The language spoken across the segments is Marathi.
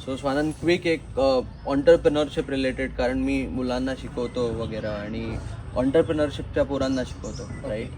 सो स्वानंद, क्विक एक ऑन्टरप्रिनरशिप रिलेटेड, कारण मी मुलांना शिकवतो वगैरे आणि ऑन्टरप्रिनरशिपच्या पोरांना शिकवतो, राईट.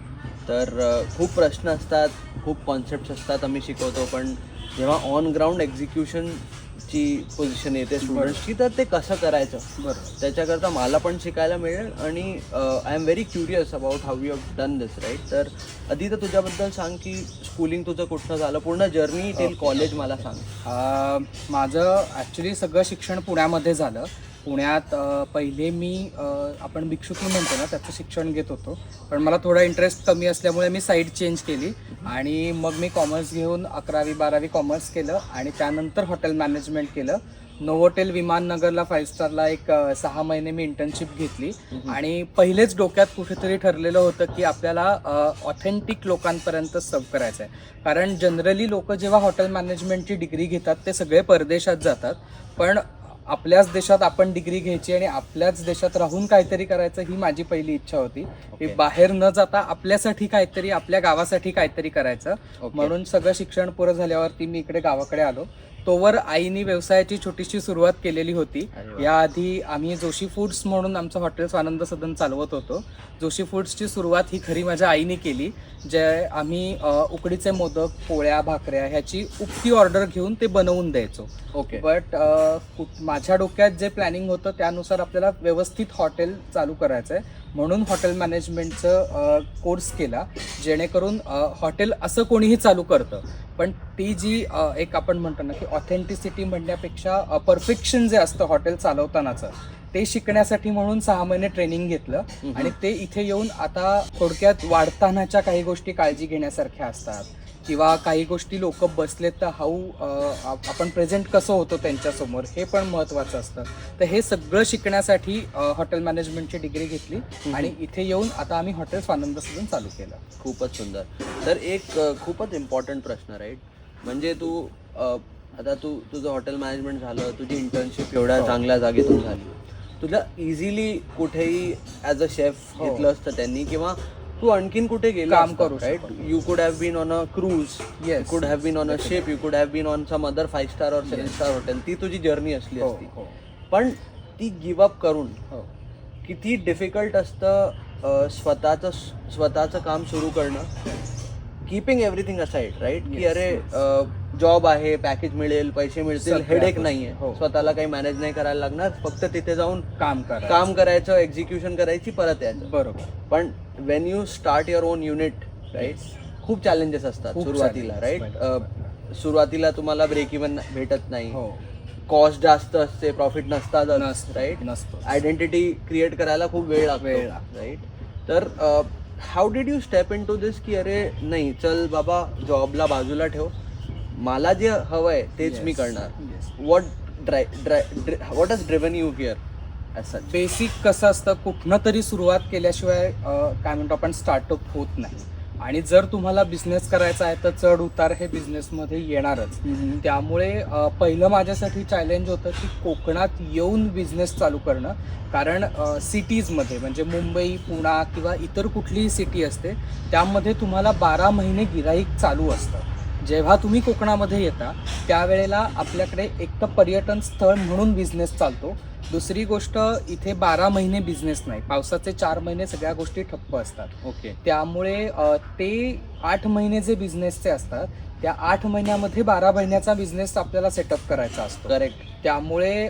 तर खूप प्रश्न असतात, खूप कॉन्सेप्ट्स असतात, आम्ही शिकवतो. पण जेव्हा ऑन ग्राउंड एक्झिक्युशनची पोझिशन येते स्टुडंट्सची, तर ते कसं करायचं, बरं, त्याच्याकरता मला पण शिकायला मिळेल. आणि I am very curious about how you have done this, right. तर आधी तर तुझ्याबद्दल सांग की स्कूलिंग तुझं कुठनं झालं, पूर्ण जर्नी टिल कॉलेज मला सांग. माझं ॲक्च्युली सगळं शिक्षण पुण्यामध्ये झालं. पुण्यात पहिले मी आपण भिक्षुकी म्हणतो ना, त्याचं शिक्षण घेत होतो. पण मला थोडा इंटरेस्ट कमी असल्यामुळे मी साईड चेंज केली आणि मग मी कॉमर्स घेऊन 11वी-12वी कॉमर्स केलं आणि त्यानंतर हॉटेल मॅनेजमेंट केलं. नोव्होटेल विमाननगरला 5 स्टारला एक 6 महिने मी इंटर्नशिप घेतली आणि पहिलेच डोक्यात कुठेतरी ठरलेलं होतं की आपल्याला ऑथेंटिक लोकांपर्यंत सर्व करायचं आहे. कारण जनरली लोक जेव्हा हॉटेल मॅनेजमेंटची डिग्री घेतात ते सगळे परदेशात जातात, पण आपल्याच देशात आपण डिग्री घ्यायची आणि आपल्याच देशात राहून काहीतरी करायचं ही माझी पहिली इच्छा होती. की बाहेर न जाता आपल्यासाठी काहीतरी, आपल्या गावासाठी काहीतरी करायचं. म्हणून सगळं शिक्षण पुरं झाल्यावरती मी इकडे गावाकडे आलो. तोवर आईनी व्यवसायाची छोटीशी सुरुवात केलेली होती. याआधी आम्ही जोशी फूड्स म्हणून आमचं हॉटेल स्वानंद सदन चालवत होतो. जोशी फूड्सची सुरुवात ही खरी माझ्या आईने केली. जे आम्ही उकडीचे मोदक, पोळ्या, भाकऱ्या ह्याची उक्ती ऑर्डर घेऊन ते बनवून द्यायचो. बट माझ्या डोक्यात जे प्लॅनिंग होतं त्यानुसार आपल्याला व्यवस्थित हॉटेल चालू करायचं आहे, म्हणून हॉटेल मॅनेजमेंटचं कोर्स केला. जेणेकरून हॉटेल असं कोणीही चालू करतं, पण ती जी एक आपण म्हणतो ना की ऑथेंटिसिटी म्हणण्यापेक्षा परफेक्शन जे असतं हॉटेल चालवतानाचं, ते शिकण्यासाठी म्हणून 6 महिने ट्रेनिंग घेतलं. आणि ते इथे येऊन आता थोडक्यात वाढतानाच्या काही गोष्टी काळजी घेण्यासारख्या असतात किंवा काही गोष्टी लोक बसलेत तर आपण प्रेझेंट कसं होतो त्यांच्यासमोर हे पण महत्त्वाचं असतं. तर हे सगळं शिकण्यासाठी हॉटेल मॅनेजमेंटची डिग्री घेतली आणि इथे येऊन आता आम्ही हॉटेल स्वानंद सदन चालू केलं. खूपच सुंदर. तर एक खूपच इम्पॉर्टंट प्रश्न, राईट. म्हणजे तू आता तुझं हॉटेल मॅनेजमेंट झालं, तुझी इंटर्नशिप एवढ्या चांगल्या जागेतून झाली, तुला इझिली कुठेही ॲज अ शेफ घेतलं असतं त्यांनी, किंवा तू आणखीन कुठे गेला काम करू, right. You could have been on a cruise, you could have been on a ship, you could have been on some other 5 star और 7 स्टार हॉटेल. ती तुझी जर्नी असली असती. पण ती गिव्हअप करून किती डिफिकल्ट असतं स्वतःचं काम सुरू करणं, कीपिंग एव्हरीथिंग असाइड, राईट. की अरे जॉब आहे, पॅकेज मिळेल, पैसे मिळतील, हेडेक नाहीये, स्वतःला काही मॅनेज नाही करायला लागणार, फक्त तिथे जाऊन काम करायचं, एक्झिक्युशन करायची, परत यायचं. बरोबर. पण when you start your own unit, right, खूप चॅलेंजेस असतात सुरुवातीला, राईट. सुरुवातीला तुम्हाला ब्रेक इव्हन भेटत नाही, कॉस्ट जास्त असते, प्रॉफिट नसतात, राईट. आयडेंटिटी क्रिएट करायला खूप वेळ लागतो, राईट. तर how did you step into this की अरे नाही, चल बाबा, जॉबला बाजूला ठेव, मला जे हवं आहे तेच मी करणार. What has driven you here as such? Basic कसं असतं, कुठनं तरी सुरुवात केल्याशिवाय काय म्हणतो आपण स्टार्टअप होत नाही. आणि जर तुम्हाला बिझनेस करायचा आहे तर चढ उतार हे बिझनेसमध्ये येणारच. त्यामुळे पहिलं माझ्यासाठी चॅलेंज होतं की कोकणात येऊन बिझनेस चालू करणं. कारण सिटीजमध्ये म्हणजे मुंबई, पुणा किंवा इतर कुठलीही सिटी असते त्यामध्ये तुम्हाला 12 महिने गिऱ्हाईक चालू असतं. जेव्हा तुम्ही कोकणामध्ये येता त्यावेळेला आपल्याकडे एक तर पर्यटन स्थळ म्हणून बिझनेस चालतो, दुसरी गोष्ट इथे 12 महिने बिझनेस नाही, पावसाचे 4 महिने सगळ्या गोष्टी ठप्प असतात. त्यामुळे ते 8 महिने जे बिझनेसचे असतात त्या 8 महिन्यामध्ये 12 महिन्याचा बिझनेस आपल्याला सेटअप करायचा असतो. करेक्ट. त्यामुळे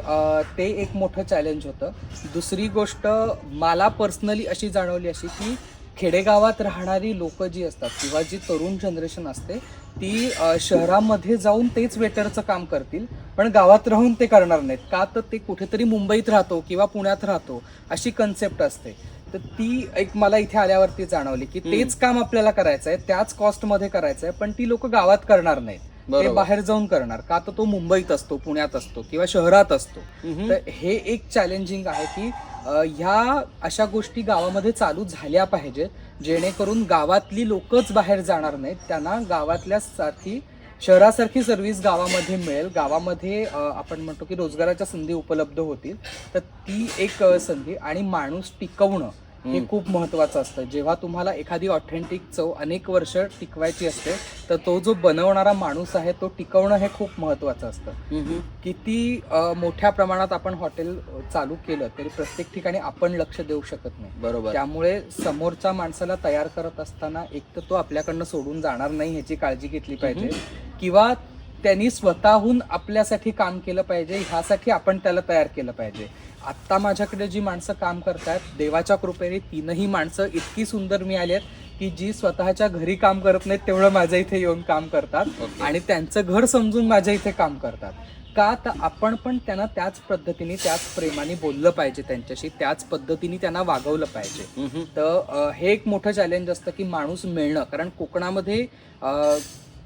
ते एक मोठं चॅलेंज होतं. दुसरी गोष्ट मला पर्सनली अशी जाणवली अशी की खेडेगावात राहणारी लोक जी असतात किंवा जी तरुण जनरेशन असते ती शहरामध्ये जाऊन तेच वेटरचं काम करतील, पण गावात राहून ते करणार नाहीत. का तर ते कुठेतरी मुंबईत राहतो किंवा पुण्यात राहतो अशी कन्सेप्ट असते. तर ती एक मला इथे आल्यावरती जाणवली की तेच काम आपल्याला करायचं आहे, त्याच कॉस्टमध्ये करायचं आहे, पण ती लोक गावात करणार नाहीत, ते बाहेर जाऊन करणार. का तर तो मुंबईत असतो, पुण्यात असतो किंवा शहरात असतो. तर हे एक चॅलेंजिंग आहे की ह्या अशा गोष्टी गावामध्ये चालू झाल्या पाहिजेत, जेणेकरून गावातली लोकच बाहेर जाणार नाहीत, त्यांना गावातल्यासारखी शहरासारखी सर्व्हिस गावामध्ये मिळेल. गावामध्ये आपण म्हणतो की रोजगाराच्या संधी उपलब्ध होतील. तर ती एक संधी आणि माणूस टिकवणं हे खूप महत्त्वाचं असतं. जेव्हा तुम्हाला एखादी ऑथेंटिक चव अनेक वर्ष टिकवायची असते तर तो जो बनवणारा माणूस आहे तो टिकवणं हे खूप महत्त्वाचं असतं. किती मोठ्या प्रमाणात आपण हॉटेल चालू केलं तरी प्रत्येक ठिकाणी आपण लक्ष देऊ शकत नाही. बरोबर. त्यामुळे समोरच्या माणसाला तयार करत असताना एक तर तो आपल्याकडनं सोडून जाणार नाही ह्याची काळजी घेतली पाहिजे, किंवा त्यांनी स्वतःहून आपल्यासाठी काम केलं पाहिजे ह्यासाठी आपण त्याला तयार केलं पाहिजे. आत्ता माझ्याकडे जी माणसं काम करतात देवाच्या कृपेने तीनही माणसं इतकी सुंदर मिळाली आहेत की जी स्वतःच्या घरी काम करत नाहीत तेवढं माझ्या इथे येऊन काम करतात आणि त्यांचं घर समजून माझ्या इथे काम करतात. का तर आपण पण त्यांना त्याच पद्धतीने त्याच प्रेमाने बोललं पाहिजे, त्यांच्याशी त्याच पद्धतीने त्यांना वागवलं पाहिजे. तर हे एक मोठं चॅलेंज असतं की माणूस मिळणं, कारण कोकणामध्ये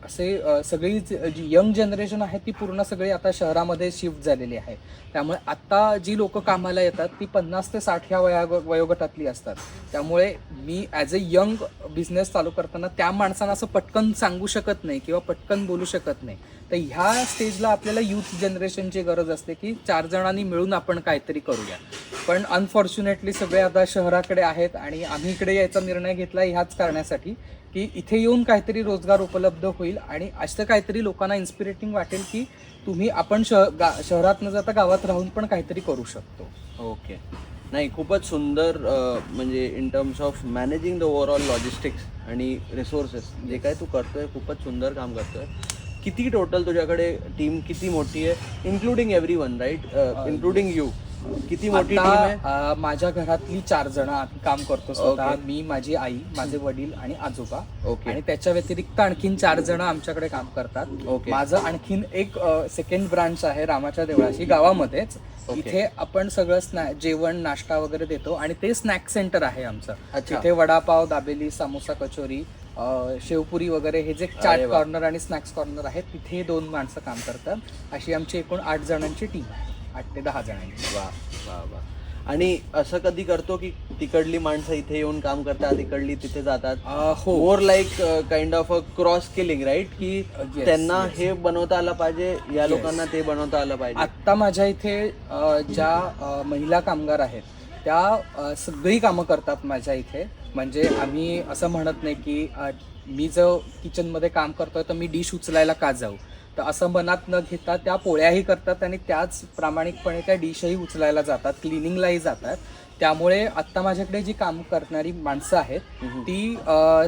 असे सगळी जी यंग जनरेशन आहे ती पूर्ण सगळी आता शहरामध्ये शिफ्ट झालेली आहे. त्यामुळे आत्ता जी लोक कामाला येतात ती 50 ते 60 ह्या वयोगटातली असतात. त्यामुळे मी ॲज अ यंग बिझनेस चालू करताना त्या माणसांना असं पटकन सांगू शकत नाही किंवा पटकन बोलू शकत नाही. तर ह्या स्टेजला आपल्याला यूथ जनरेशनची गरज असते की 4 जणांनी मिळून आपण काहीतरी करूया. पण अनफॉर्च्युनेटली सगळे आता शहराकडे आहेत आणि आम्ही इकडे यायचा निर्णय घेतला ह्याच कारणासाठी की इथे येऊन काहीतरी रोजगार उपलब्ध होईल आणि असं काहीतरी लोकांना इन्स्पिरेटिंग वाटेल की तुम्ही आपण शहरात न जाता गावात राहून पण काहीतरी करू शकतो. ओके. नाही, खूपच सुंदर. म्हणजे in terms of managing the overall logistics आणि रिसोर्सेस जे काय तू करतोय खूपच सुंदर काम करतोय. किती टोटल तुझ्याकडे टीम किती मोठी आहे, including everyone, right, including you? किती मोठी टीम आहे? माझ्या घरातली 4 जण आम्ही काम करतो स्वतः. मी, माझी आई, माझे वडील आणि आजोबा. आणि त्याच्या व्यतिरिक्त आणखीन 4 जण आमच्याकडे काम करतात. माझं आणखीन एक सेकंड ब्रांच आहे रामाच्या देवळाशी गावामध्येच. इथे आपण सगळं जेवण नाश्ता वगैरे देतो आणि ते स्नॅक सेंटर आहे आमचं. इथे वडापाव, दाबेली, समोसा, कचोरी, शेवपुरी वगैरे हे जे चाट कॉर्नर आणि स्नॅक्स कॉर्नर आहेत तिथे 2 माणसं काम करतात. अशी आमची एकूण 8 जणांची टीम आहे, 8 ते 10 जणांची. वा वा वा. आणि असं कधी करतो की तिकडली माणसं इथे येऊन काम करतात, इकडली तिथे जातात? हो. More like kind of a cross skilling, right, की त्यांना हे बनवता आलं पाहिजे, या लोकांना ते बनवता आलं पाहिजे. आत्ता माझ्या इथे ज्या महिला कामगार आहेत त्या सगळी कामं करतात माझ्या इथे. म्हणजे आम्ही असं म्हणत नाही की मी जर किचनमध्ये काम करतोय तर मी डिश उचलायला का जाऊ, तर असं मनात न घेता त्या पोळ्याही करतात आणि त्याच प्रामाणिकपणे त्या डिशही उचलायला जातात, क्लिनिंगलाही जातात. त्यामुळे आत्ता माझ्याकडे जी काम करणारी माणसं आहेत ती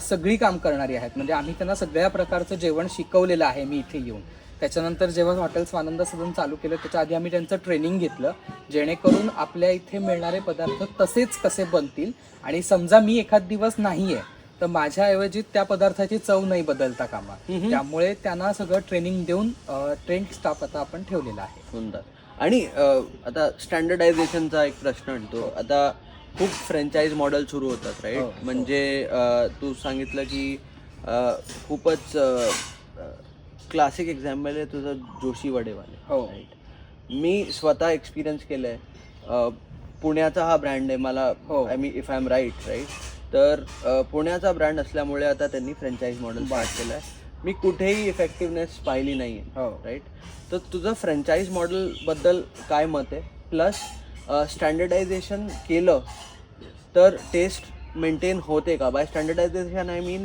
सगळी काम करणारी आहेत. म्हणजे आम्ही त्यांना सगळ्या प्रकारचं जेवण शिकवलेलं आहे मी इथे येऊन. त्याच्यानंतर जेव्हा हॉटेल स्वानंद सदन चालू केलं त्याच्या आधी आम्ही त्यांचं ट्रेनिंग घेतलं, जेणेकरून आपल्या इथे मिळणारे पदार्थ तसेच कसे बनतील. आणि समजा मी एखाद दिवस नाही आहे तर माझ्याऐवजी त्या पदार्थाची चव नाही बदलता कामा. त्यामुळे त्यांना सगळं ट्रेनिंग देऊन ट्रेंड स्टाफ आता आपण ठेवलेला आहे. सुंदर. आणि आता स्टँडर्डायझेशनचा एक प्रश्न आणतो. आता खूप फ्रँचाईज मॉडेल सुरू होतात, राईट? म्हणजे तू सांगितलं की खूपच क्लासिक एक्झाम्पल आहे तुझं जोशी वडेवाले, राईट? मी स्वतः एक्सपिरियन्स केलं आहे. पुण्याचा हा ब्रँड आहे मला, I mean if I am right, तर पुण्याचा ब्रँड असल्यामुळे आता त्यांनी फ्रँचाईज मॉडेल स्टार्ट केलं आहे. मी कुठेही इफेक्टिव्हनेस पाहिली नाही आहे, राईट? तर तुझं फ्रँचाईज मॉडेलबद्दल काय मत आहे? प्लस स्टँडर्डायझेशन केलं तर टेस्ट मेंटेन होते का? बाय स्टँडर्डायझेशन आय मीन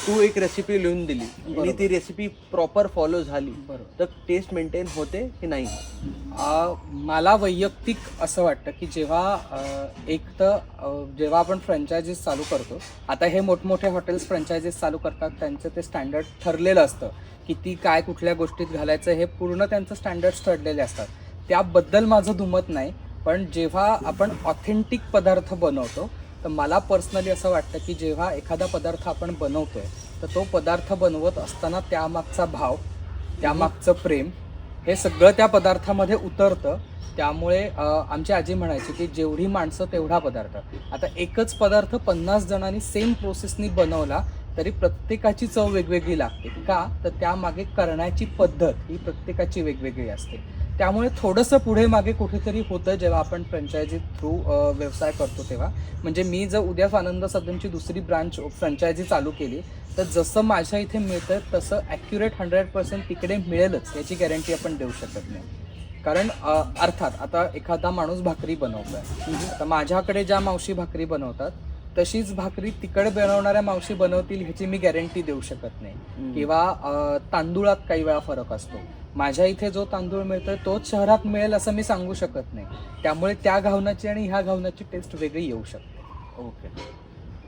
तू एक रेसिपी लिहून दिली आणि ती रेसिपी प्रॉपर फॉलो झाली तर टेस्ट मेंटेन होते की नाही? मला वैयक्तिक असं वाटतं की जेव्हा एक तर जेव्हा आपण फ्रँचायझीस चालू करतो, आता हे मोठमोठे हॉटेल्स फ्रँचायझीस चालू करतात, त्यांचं ते स्टँडर्ड ठरलेलं असतं. किती काय कुठल्या गोष्टीत घालायचं हे पूर्ण त्यांचं स्टँडर्ड्स ठरलेले असतात. त्याबद्दल माझं दुमत नाही. पण जेव्हा आपण ऑथेंटिक पदार्थ बनवतो तर मला पर्सनली असं वाटतं की जेव्हा एखादा पदार्थ आपण बनवतोय तर तो पदार्थ बनवत असताना त्यामागचा भाव, त्यामागचं प्रेम हे सगळं त्या पदार्थामध्ये उतरतं. त्यामुळे आमची आजी म्हणायची की जेवढी माणसं तेवढा पदार्थ. आता एकच पदार्थ 50 जणांनी सेम प्रोसेसनी बनवला तरी प्रत्येकाची चव वेगवेगळी लागते. का तर त्यामागे करण्याची पद्धत ही प्रत्येकाची वेगवेगळी असते. त्यामुळे थोडंसं पुढे मागे कुठेतरी होतं जेव्हा आपण फ्रँचायझी थ्रू व्यवसाय करतो तेव्हा. म्हणजे मी जर उद्या आनंद सदनची दुसरी ब्रांच फ्रँचायझी चालू केली तर जसं माझ्या इथे मिळतं तसं ॲक्युरेट 100% तिकडे मिळेलच याची गॅरंटी आपण देऊ शकत नाही. कारण अर्थात आता एखादा माणूस भाकरी बनवतोय, आता माझ्याकडे ज्या मावशी भाकरी बनवतात तशीच भाकरी तिकडे बनवणाऱ्या मावशी बनवतील ह्याची मी गॅरंटी देऊ शकत नाही. किंवा तांदूळात काही वेळा फरक असतो. माझ्या इथे जो तांदूळ मिळतोय तोच शहरात मिळेल असं मी सांगू शकत नाही. त्यामुळे त्या घावनाची आणि ह्या घावनाची टेस्ट वेगळी येऊ शकते. ओके,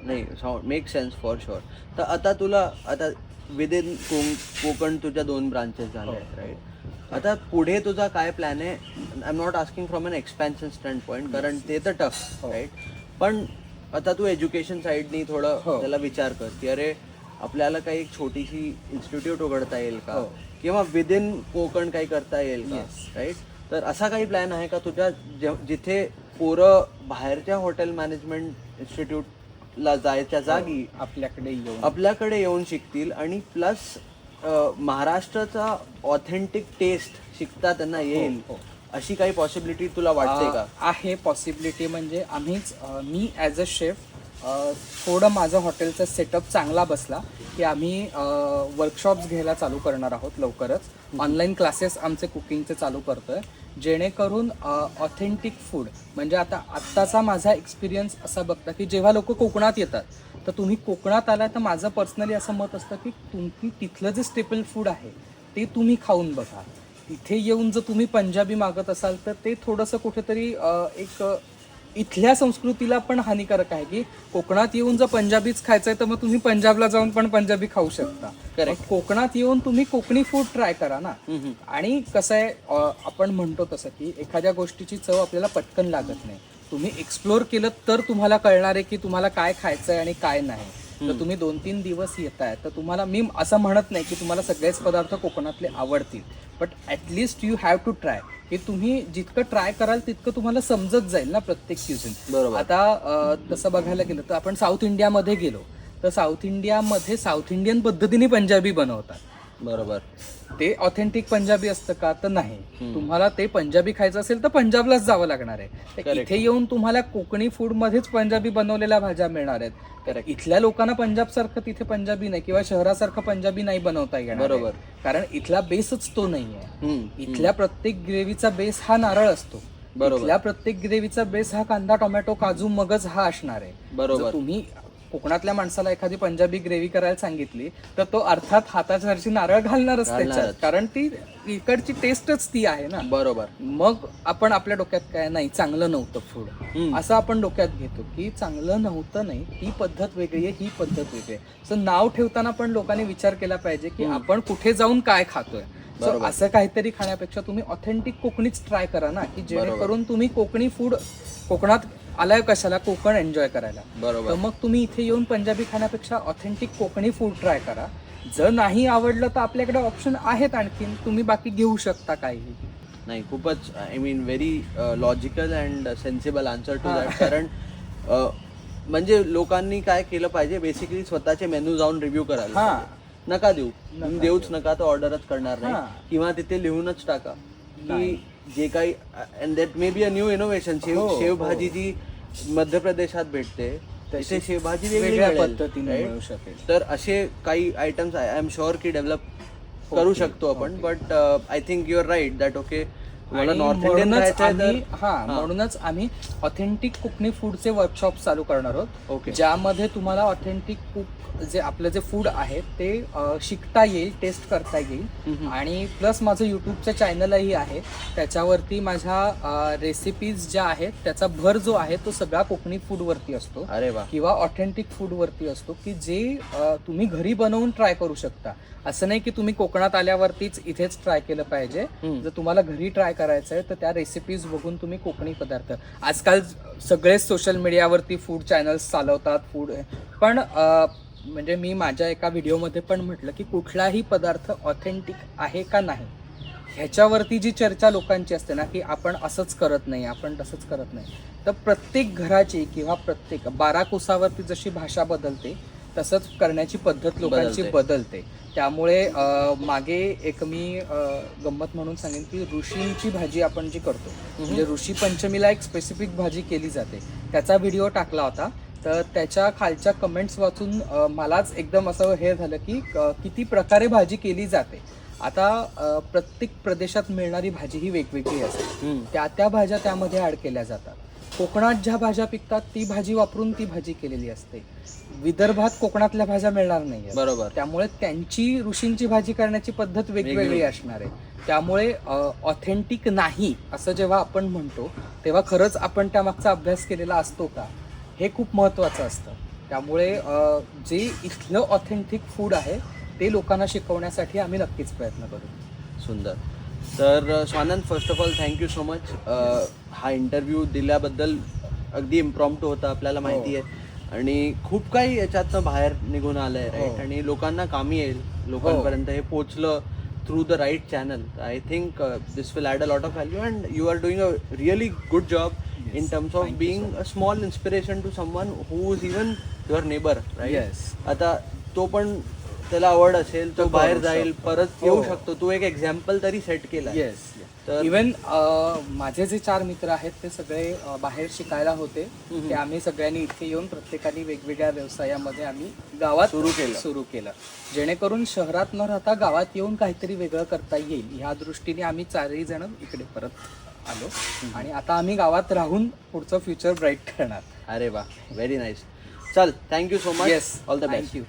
नाही मेक सेन्स फॉर शुअर. तर आता तुला आता विदिन कोकण तुझ्या 2 ब्रांचेस झाल्या आहेत, राईट? आता पुढे तुझा काय प्लॅन आहे? I am not asking from an expansion standpoint, कारण ते तर टफ, राईट? पण आता तू एज्युकेशन साईडनी थोडं त्याला विचार कर की अरे आपल्याला काही एक छोटीशी इन्स्टिट्यूट उघडता येईल का, किंवा विदिन कोकण काही करता येईल का, राईट? तर असा काही प्लॅन आहे का तुझ्या जिथे पोरं बाहेरच्या हॉटेल मॅनेजमेंट इन्स्टिट्यूटला जायच्या जागी आपल्याकडे येऊन शिकतील आणि प्लस महाराष्ट्राचा ऑथेंटिक टेस्ट शिकता त्यांना येईल, अशी काही पॉसिबिलिटी तुला वाटते का? आहे पॉसिबिलिटी. म्हणजे मी ॲज अ शेफ थोडं माझं हॉटेलचा सेटअप चांगला बसला की आम्ही वर्कशॉप्स घ्यायला चालू करणार आहोत लवकरच. ऑनलाईन क्लासेस आमचे कुकिंगचे चालू करतोय, जेणेकरून ऑथेंटिक फूड म्हणजे आत्ताचा माझा एक्सपिरियन्स असा बघता की जेव्हा लोक कोकणात येतात तर तुम्ही कोकणात आला तर माझं पर्सनली असं मत असतं की तुम्ही तिथलं जे स्टेपल फूड आहे ते तुम्ही खाऊन बघा. तिथे येऊन जर तुम्ही पंजाबी मागत असाल तर ते थोडंसं कुठेतरी एक इथल्या संस्कृतीला पण हानिकारक आहे की कोकणात येऊन जर पंजाबीच खायचं आहे तर मग तुम्ही पंजाबला जाऊन पण पंजाबी खाऊ शकता. कोकणात येऊन तुम्ही कोकणी फूड ट्राय करा ना. आणि कसं आहे, आपण म्हणतो तसं की एखाद्या गोष्टीची चव आपल्याला पटकन लागत नाही. तुम्ही एक्सप्लोर केलं तर तुम्हाला कळणार आहे की तुम्हाला काय खायचं आहे आणि काय नाही. तर तुम्ही 2-3 दिवस येताय तर तुम्हाला, मी असं म्हणत नाही की तुम्हाला सगळेच पदार्थ कोकणातले आवडतील, but at least you have to try. की तुम्ही जितकं ट्राय कराल तितकं तुम्हाला समजत जाईल ना प्रत्येक क्युझिन. बरोबर. आता तसं बघायला गेलं तर आपण साऊथ इंडियामध्ये गेलो तर साऊथ इंडियामध्ये साऊथ इंडियन पद्धतीने पंजाबी बनवतात. बरोबर. ते ऑथेंटिक पंजाबी असतं का? तर नाही. तुम्हाला ते पंजाबी खायचं असेल तर पंजाबलाच जावं लागणार आहे. तर इथे येऊन तुम्हाला कोकणी फूड मध्येच पंजाबी बनवलेल्या भाज्या मिळणार आहेत. इथल्या लोकांना पंजाब सारखं तिथे पंजाबी नाही किंवा शहरासारखं पंजाबी नाही बनवता येणार. बरोबर. कारण इथला बेसच तो नाहीये. इथल्या प्रत्येक ग्रेव्हीचा बेस हा नारळ असतो. इथल्या प्रत्येक ग्रेव्हीचा बेस हा कांदा, टोमॅटो, काजू, मगज हा असणार आहे. बरोबर. तुम्ही कोकणातल्या माणसाला एखादी पंजाबी ग्रेव्ही करायला सांगितली तर तो अर्थात हाताच्या वरची नारळ घालणारच त्याच्यात, कारण ती इकडची टेस्टच ती आहे ना. बरोबर. मग आपण आपल्या डोक्यात काय, नाही चांगलं नव्हतं फूड, असं आपण डोक्यात घेतो की चांगलं नव्हतं नाही, ही पद्धत वेगळी आहे, ही पद्धत वेगळी आहे. सो नाव ठेवताना पण लोकांनी विचार केला पाहिजे की आपण कुठे जाऊन काय खातोय. असं काहीतरी खाण्यापेक्षा तुम्ही ऑथेंटिक कोकणीच ट्राय करा ना, की जेणेकरून तुम्ही कोकणी फूड, कोकणात आलाय कशाला, कोकण एन्जॉय करायला. बरोबर. तर मग तुम्ही इथे येऊन पंजाबी खाण्यापेक्षा ऑथेंटिक कोकणी फूड ट्राय करा. जर नाही आवडलं तर आपल्याकडे ऑप्शन आहेत आणखीन, तुम्ही बाकी घेऊ शकता काही. नाही, खूपच I mean very logical and sensible answer to that. कारण म्हणजे लोकांनी काय केलं पाहिजे, बेसिकली स्वतःचे मेनू जाऊन रिव्ह्यू करायला नका देऊच नका, तर ऑर्डरच करणार नाही. किंवा तिथे लिहूनच टाका की जे काही, and that may be a new innovation. शेवभाजी जी मध्य प्रदेशात भेटते तसे शेवभाजी वेगळ्या पद्धतीने मिळू शकेल. तर असे काही आयटम्स आय एम शुअर की डेव्हलप करू शकतो आपण. But I think you are right that okay, north Indian म्हणूनच आम्ही ऑथेंटिक कोकणी फूडचे वर्कशॉप चालू करणार आहोत, ज्यामध्ये तुम्हाला ऑथेंटिक कुक जे आपलं जे फूड आहे ते शिकता येईल, टेस्ट करता येईल. आणि प्लस माझं यूट्यूबचं चॅनलही आहे, त्याच्यावरती माझ्या रेसिपीज ज्या आहेत त्याचा भर जो आहे तो सगळा कोकणी फूडवरती असतो. अरे वा. किंवा ऑथेंटिक फूडवरती असतो की जे तुम्ही घरी बनवून ट्राय करू शकता. असं नाही की तुम्ही कोकणात आल्यावरतीच इथेच ट्राय केलं पाहिजे. जर तुम्हाला घरी ट्राय करायचं आहे तर त्या रेसिपीज बघून तुम्ही कोकणी पदार्थ, आजकाल सगळेच सोशल मीडियावरती फूड चॅनल्स चालवतात फूड, पण म्हणजे मी माझ्या एका व्हिडिओमध्ये पण म्हटलं की कुठलाही पदार्थ ऑथेंटिक आहे का नाही ह्याच्यावरती जी चर्चा लोकांची असते ना, की आपण असंच करत नाही, आपण तसंच करत नाही, तर प्रत्येक घराची किंवा प्रत्येक 12 कोसावरती जशी भाषा बदलते तसंच करण्याची पद्धत लोकांची बदलते. त्यामुळे मागे एक मी गंमत म्हणून सांगेन की ऋषींची भाजी आपण जी करतो, म्हणजे ऋषी पंचमीला एक स्पेसिफिक भाजी केली जाते, त्याचा व्हिडिओ टाकला होता. तर त्याच्या खालच्या कमेंट्स वाचून मलाच एकदम असं हे झालं की किती प्रकारे भाजी केली जाते. आता प्रत्येक प्रदेशात मिळणारी भाजी ही वेगवेगळी असते. त्या भाज्या त्यामध्ये ऍड केल्या जातात. कोकणात ज्या भाज्या पिकतात ती भाजी वापरून ती भाजी केलेली असते. विदर्भात कोकणातल्या भाज्या मिळणार नाही. बरोबर. त्यामुळे त्यांची ऋषींची भाजी करण्याची पद्धत वेगवेगळी असणार आहे. त्यामुळे ऑथेंटिक नाही असं जेव्हा आपण म्हणतो तेव्हा खरंच आपण त्यामागचा अभ्यास केलेला असतो का, हे खूप महत्त्वाचं असतं. त्यामुळे जे इथलं ऑथेंटिक फूड आहे ते लोकांना शिकवण्यासाठी आम्ही नक्कीच प्रयत्न करू. सुंदर. तर Swanand, first of all thank you so much. हा इंटरव्ह्यू दिल्याबद्दल. अगदी इम्प्रॉम्प्टू होता, आपल्याला माहिती आहे, आणि खूप काही याच्यातनं बाहेर निघून आलं आहे, राईट. आणि लोकांना कामी येईल, लोकांपर्यंत हे पोचलं through the right channel. I think this will add a lot of value, and you are doing a really good job in terms of being a small inspiration to someone who is even your neighbor, right? Yes. आता तो पण त्याला आवड असेल, तो बाहेर जाईल, परत येऊ शकतो. तू एक एक्झाम्पल तरी सेट केला. येस. तर इवन माझे जे 4 मित्र आहेत ते सगळे बाहेर शिकायला होते. ते आम्ही सगळ्यांनी इथे येऊन प्रत्येकाने वेगवेगळ्या व्यवसायामध्ये आम्ही गावात सुरू केलं, जेणेकरून शहरात न राहता गावात येऊन काहीतरी वेगळं करता येईल ह्या दृष्टीने आम्ही 4ही जण इकडे परत आलो. आणि आता आम्ही गावात राहून पुढचं फ्युचर ब्राईट करणार. अरे वा, व्हेरी नाईस. चल, thank you so much. Yes, all the best. Thank you.